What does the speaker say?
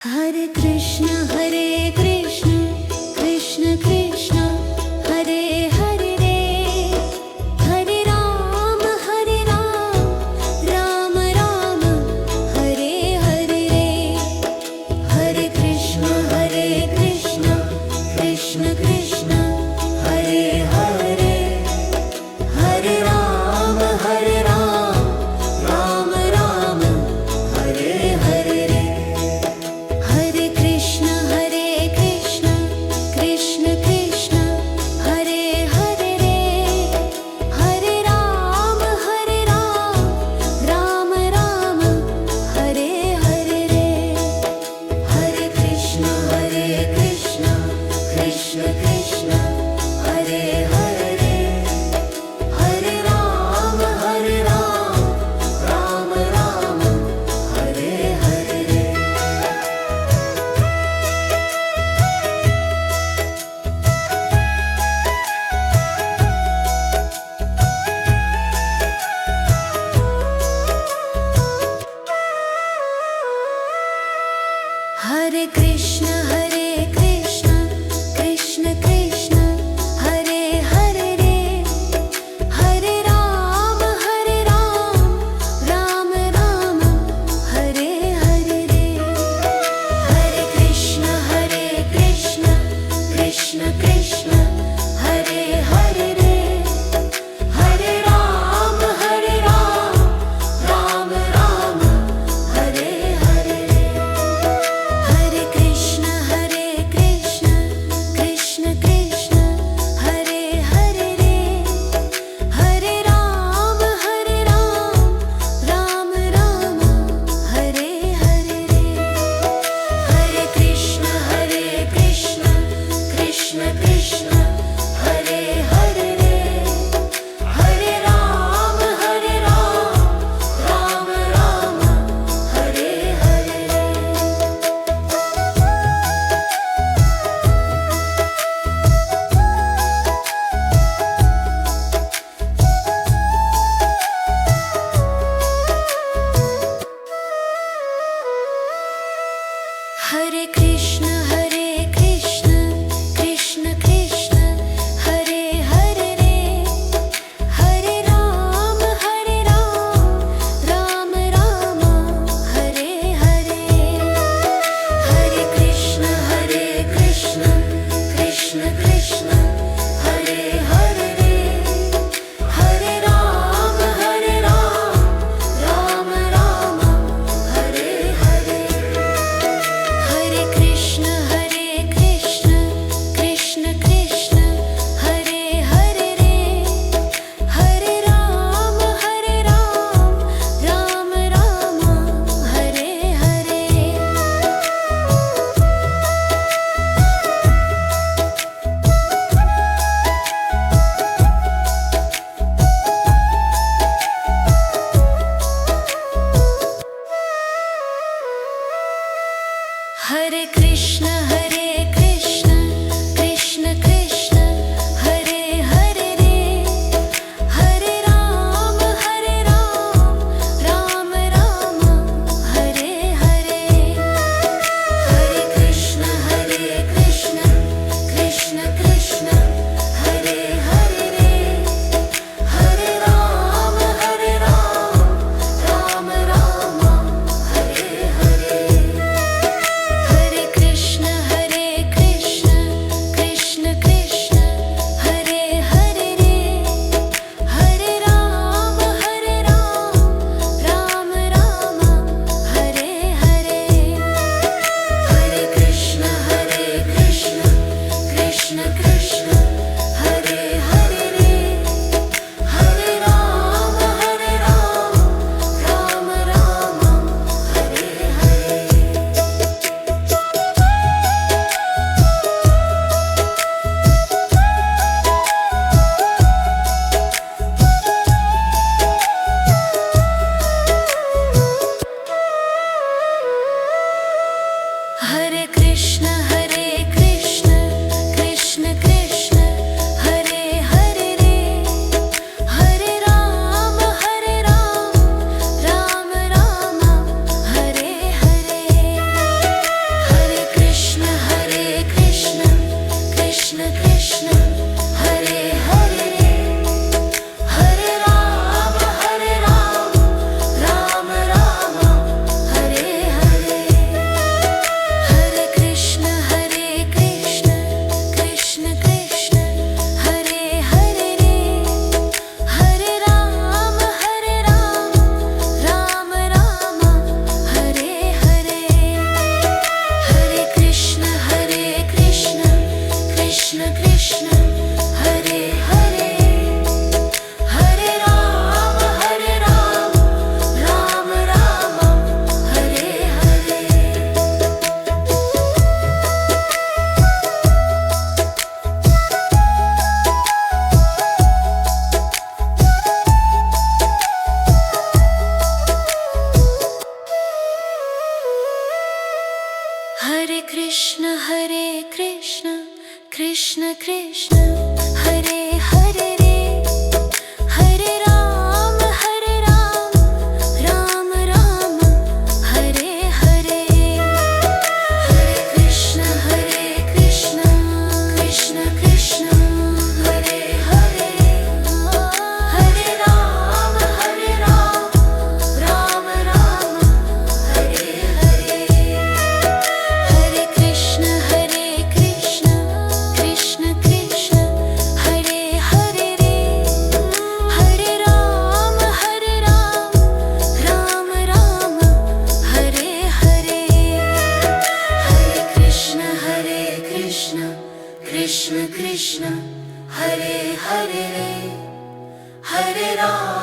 Hare Krishna Krishna Krishna Krishna Hare Hare Hare Ram Ram Ram Hare Hare Hare Krishna Krishna Krishna Krishna Hare Hare Hare Ram Ram Ram Hare Hare Hare Krishna Krishna Krishna Krishna Hare Hare Hare Ram Ram Ram Hare Hare Hare Krishna Krishna Krishna Krishna Hare Hare Hare Ram Ram Ram Hare Hare Hare Krishna Krishna Krishna Krishna Hare Hare Hare Ram Ram Ram Hare Hare Hare Krishna Krishna Krishna Krishna Hare Hare Hare Ram Ram Ram Hare Hare Hare Krishna Krishna Krishna Krishna Hare Hare Hare Ram Ram Ram Hare Hare Hare Krishna Krishna Krishna Krishna Hare Hare Hare Ram Ram Ram Hare Hare Hare Krishna Krishna Krishna Krishna Hare Hare Hare Ram Ram Ram Hare Hare Hare Krishna Krishna Krishna Krishna Hare Hare Hare Ram Ram Ram Hare Hare Hare Krishna Krishna Krishna Krishna Hare Hare Hare Ram Ram Ram Hare Hare Hare Krishna Krishna Krishna Krishna Hare Hare Hare Ram Ram Ram Hare Hare Hare Krishna Krishna Krishna Krishna Hare Hare Hare Ram Ram Ram Hare Hare Hare Krishna Krishna Krishna Krishna Hare Hare Hare Ram Ram Ram Hare Hare Hare Krishna Krishna Krishna Krishna Hare Hare Hare Ram Ram Ram Hare Hare Hare Krishna Krishna Krishna Krishna Hare Hare Hare Ram Ram Ram Hare Hare Hare Krishna, Krishna Krishna, Hare Hare, Hare Ram, Ram Ram, Hare Hare. Hare Krishna, Krishna Krishna, Hare Hare, Hare Ram, Ram Ram, Hare Hare. Hare Krishna, Krishna Krishna, Hare Hare, Hare Ram, Ram Ram, Hare Hare. Hare Krishna, Krishna Krishna, Hare Hare, Hare Ram.